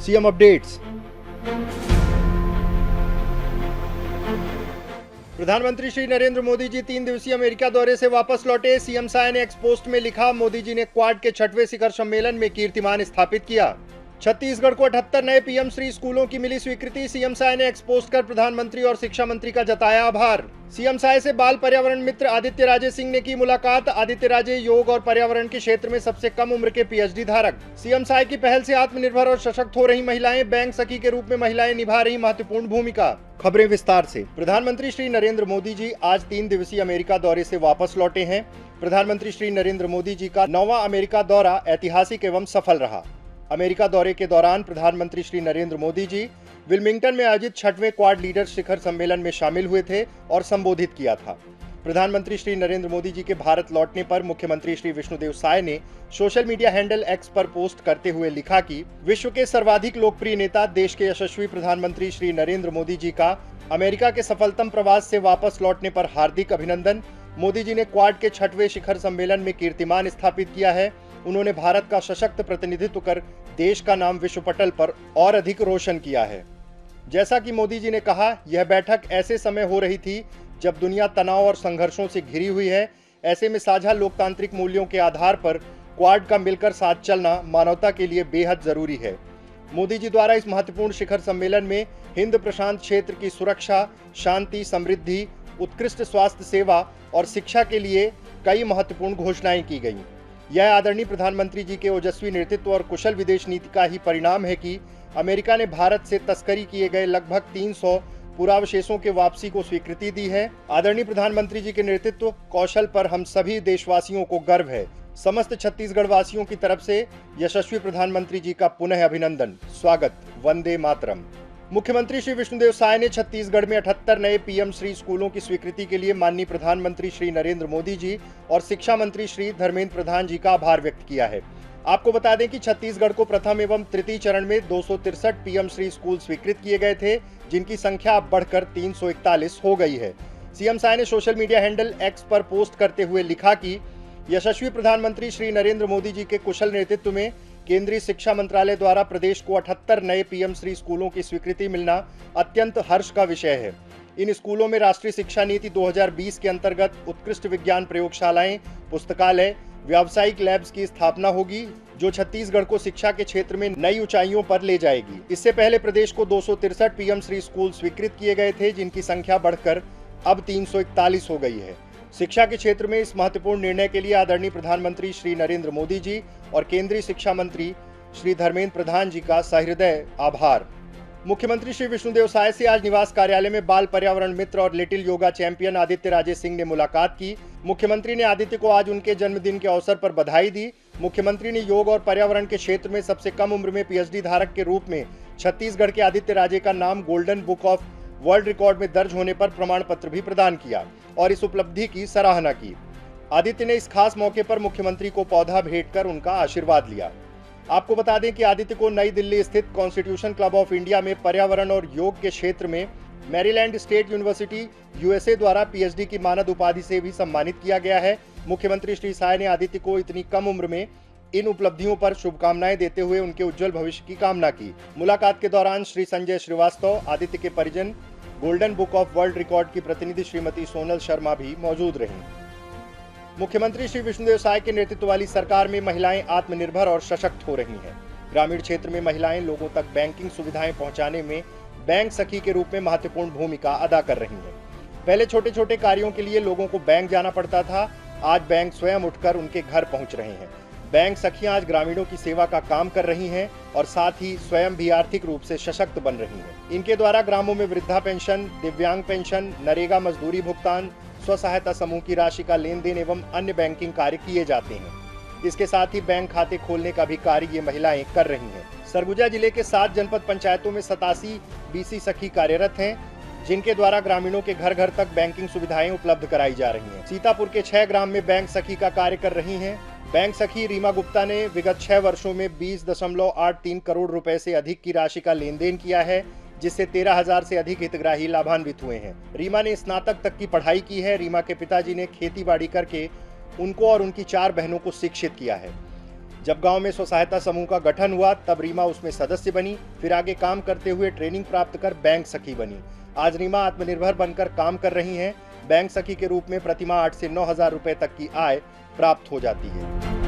CM updates. प्रधानमंत्री श्री नरेंद्र मोदी जी 3 दिवसीय America दौरे से वापस लौटे। सीएम साय ने एक्स पोस्ट में लिखा, मोदी जी ने क्वाड के 6वें शिखर सम्मेलन में कीर्तिमान स्थापित किया। छत्तीसगढ़ को 78 नए पीएम श्री स्कूलों की मिली स्वीकृति। सीएम साय ने एक्स पोस्ट कर प्रधानमंत्री और शिक्षा मंत्री का जताया आभार। सीएम साय से बाल पर्यावरण मित्र आदित्य राजे सिंह ने की मुलाकात। आदित्य राजे योग और पर्यावरण के क्षेत्र में सबसे कम उम्र के पीएचडी धारक। सीएम साय की पहल से आत्मनिर्भर और सशक्त हो रही महिलाएं। बैंक सखी के रूप में महिलाएं निभा रही महत्वपूर्ण भूमिका। खबरें विस्तार से। प्रधानमंत्री श्री नरेंद्र मोदी जी आज 3 दिवसीय अमेरिका दौरे से वापस लौटे हैं। प्रधानमंत्री श्री नरेंद्र मोदी जी का 9वां अमेरिका दौरा ऐतिहासिक एवं सफल रहा। अमेरिका दौरे के दौरान प्रधानमंत्री श्री नरेंद्र मोदी जी विल्मिंगटन में आयोजित 6वें क्वाड लीडर्स शिखर सम्मेलन में शामिल हुए थे और संबोधित किया था। प्रधानमंत्री श्री नरेंद्र मोदी जी के भारत लौटने पर मुख्यमंत्री श्री विष्णुदेव साय ने सोशल मीडिया हैंडल एक्स पर पोस्ट करते हुए लिखा कि विश्व के सर्वाधिक लोकप्रिय नेता, देश के यशस्वी प्रधानमंत्री श्री नरेंद्र मोदी जी का अमेरिका के सफलतम प्रवास से वापस लौटने पर हार्दिक अभिनंदन। मोदी जी ने क्वाड के 6वें शिखर सम्मेलन में कीर्तिमान स्थापित किया है। उन्होंने भारत का सशक्त प्रतिनिधित्व कर देश का नाम विश्व पटल पर और अधिक रोशन किया है। जैसा कि मोदी जी ने कहा, यह बैठक ऐसे समय हो रही थी जब दुनिया तनाव और संघर्षों से घिरी हुई है। ऐसे में साझा लोकतांत्रिक मूल्यों के आधार पर क्वाड का मिलकर साथ चलना मानवता के लिए बेहद जरूरी है। मोदी जी द्वारा इस महत्वपूर्ण शिखर सम्मेलन में हिंद प्रशांत क्षेत्र की सुरक्षा, शांति, समृद्धि, उत्कृष्ट स्वास्थ्य सेवा और शिक्षा के लिए कई महत्वपूर्ण घोषणाएं की गईं। यह आदरणीय प्रधानमंत्री जी के ओजस्वी नेतृत्व और कुशल विदेश नीति का ही परिणाम है कि अमेरिका ने भारत से तस्करी किए गए लगभग 300 पुरावशेषों के वापसी को स्वीकृति दी है। आदरणीय प्रधानमंत्री जी के नेतृत्व कौशल पर हम सभी देशवासियों को गर्व है। समस्त छत्तीसगढ़ वासियों की तरफ से यशस्वी प्रधानमंत्री जी का पुनः अभिनंदन, स्वागत। वंदे मातरम। मुख्यमंत्री श्री विष्णुदेव साय ने छत्तीसगढ़ में 78 नए पीएम श्री स्कूलों की स्वीकृति के लिए माननीय प्रधानमंत्री श्री नरेंद्र मोदी जी और शिक्षा मंत्री श्री धर्मेंद्र प्रधान जी का आभार व्यक्त किया है। आपको बता दें कि छत्तीसगढ़ को प्रथम एवं तृतीय चरण में 263 पीएम श्री स्कूल स्वीकृत किए गए थे, जिनकी संख्या अब बढ़कर 341 हो गई है। सीएम साय ने सोशल मीडिया हैंडल एक्स पर पोस्ट करते हुए लिखा कि यशस्वी प्रधानमंत्री श्री नरेंद्र मोदी जी के कुशल नेतृत्व में केंद्रीय शिक्षा मंत्रालय द्वारा प्रदेश को 78 नए पीएम श्री स्कूलों की स्वीकृति मिलना अत्यंत हर्ष का विषय है। इन स्कूलों में राष्ट्रीय शिक्षा नीति 2020 के अंतर्गत उत्कृष्ट विज्ञान प्रयोगशालाएं, पुस्तकालय, व्यावसायिक लैब्स की स्थापना होगी, जो छत्तीसगढ़ को शिक्षा के क्षेत्र में नई ऊंचाइयों पर ले जाएगी। इससे पहले प्रदेश को 263 पीएम श्री स्कूल स्वीकृत किए गए थे, जिनकी संख्या बढ़कर अब 341 हो गई है। शिक्षा के क्षेत्र में इस महत्वपूर्ण निर्णय के लिए आदरणीय प्रधानमंत्री श्री नरेंद्र मोदी जी और केंद्रीय शिक्षा मंत्री श्री धर्मेंद्र प्रधान जी का सहृदय आभार। मुख्यमंत्री श्री विष्णुदेव साय से आज निवास कार्यालय में बाल पर्यावरण मित्र और लिटिल योगा चैंपियन आदित्य राजे सिंह ने मुलाकात की। मुख्यमंत्री ने आदित्य को आज उनके जन्मदिन के अवसर पर बधाई दी। मुख्यमंत्री ने योग और पर्यावरण के क्षेत्र में सबसे कम उम्र में पीएचडी धारक के रूप में छत्तीसगढ़ के आदित्य राजे का नाम golden book of world record में दर्ज होने पर प्रमाण पत्र भी प्रदान किया और इस उपलब्धि की सराहना की। आदित्य ने इस खास मौके पर मुख्यमंत्री को पौधा भेंट कर उनका आशीर्वाद लिया। आपको बता दें कि आदित्य को नई दिल्ली स्थित कॉन्स्टिट्यूशन क्लब ऑफ इंडिया में पर्यावरण और योग के क्षेत्र में मैरीलैंड स्टेट यूनिवर्सिटी यूएसए द्वारा पीएचडी की मानद उपाधि से भी सम्मानित किया गया है। मुख्यमंत्री श्री साय ने आदित्य को इतनी कम उम्र में इन उपलब्धियों पर शुभकामनाएं देते हुए उनके उज्जवल भविष्य की कामना की। मुलाकात के दौरान श्री संजय श्रीवास्तव, आदित्य के परिजन, golden book of world record की प्रतिनिधि श्रीमती सोनल शर्मा भी मौजूद रहीं। मुख्यमंत्री श्री विष्णुदेव साय के नेतृत्व वाली सरकार में महिलाएं आत्मनिर्भर और सशक्त हो रही हैं। ग्रामीण क्षेत्र में महिलाएं लोगों तक बैंकिंग सुविधाएं पहुंचाने में बैंक सखी के रूप में महत्वपूर्ण भूमिका अदा कर रही हैं। पहले छोटे छोटे कार्यों के लिए लोगों को बैंक जाना पड़ता था, आज बैंक स्वयं उठकर उनके घर पहुंच रहे हैं। बैंक सखियां आज ग्रामीणों की सेवा का काम कर रही हैं और साथ ही स्वयं भी आर्थिक रूप से सशक्त बन रही हैं। इनके द्वारा ग्रामों में वृद्धा पेंशन, दिव्यांग पेंशन, नरेगा मजदूरी भुगतान, स्व सहायता समूह की राशि का लेन देन एवं अन्य बैंकिंग कार्य किए जाते हैं। इसके साथ ही बैंक खाते खोलने का भी कार्य ये महिलाएं कर रही हैं। सरगुजा जिले के 7 जनपद पंचायतों में 87 बीसी सखी कार्यरत हैं, जिनके द्वारा ग्रामीणों के घर घर तक बैंकिंग सुविधाएं उपलब्ध कराई जा रही हैं। सीतापुर के 6 ग्राम में बैंक सखी का कार्य कर रही हैं। बैंक सखी रीमा गुप्ता ने विगत 6 वर्षों में 20.83 करोड़ रुपए से अधिक की राशि का लेन देन किया है, जिससे 13,000 से अधिक हितग्राही लाभान्वित हुए हैं। रीमा ने स्नातक तक की पढ़ाई की है। रीमा के पिताजी ने खेती बाड़ी करके उनको और उनकी 4 बहनों को शिक्षित किया है। जब गांव में स्व सहायता समूह का गठन हुआ तब रीमा उसमें सदस्य बनी, फिर आगे काम करते हुए ट्रेनिंग प्राप्त कर बैंक सखी बनी। आज रीमा आत्मनिर्भर बनकर काम कर रही हैं। बैंक सखी के रूप में प्रतिमाह 8 से 9 हजार रुपए तक की आय प्राप्त हो जाती है।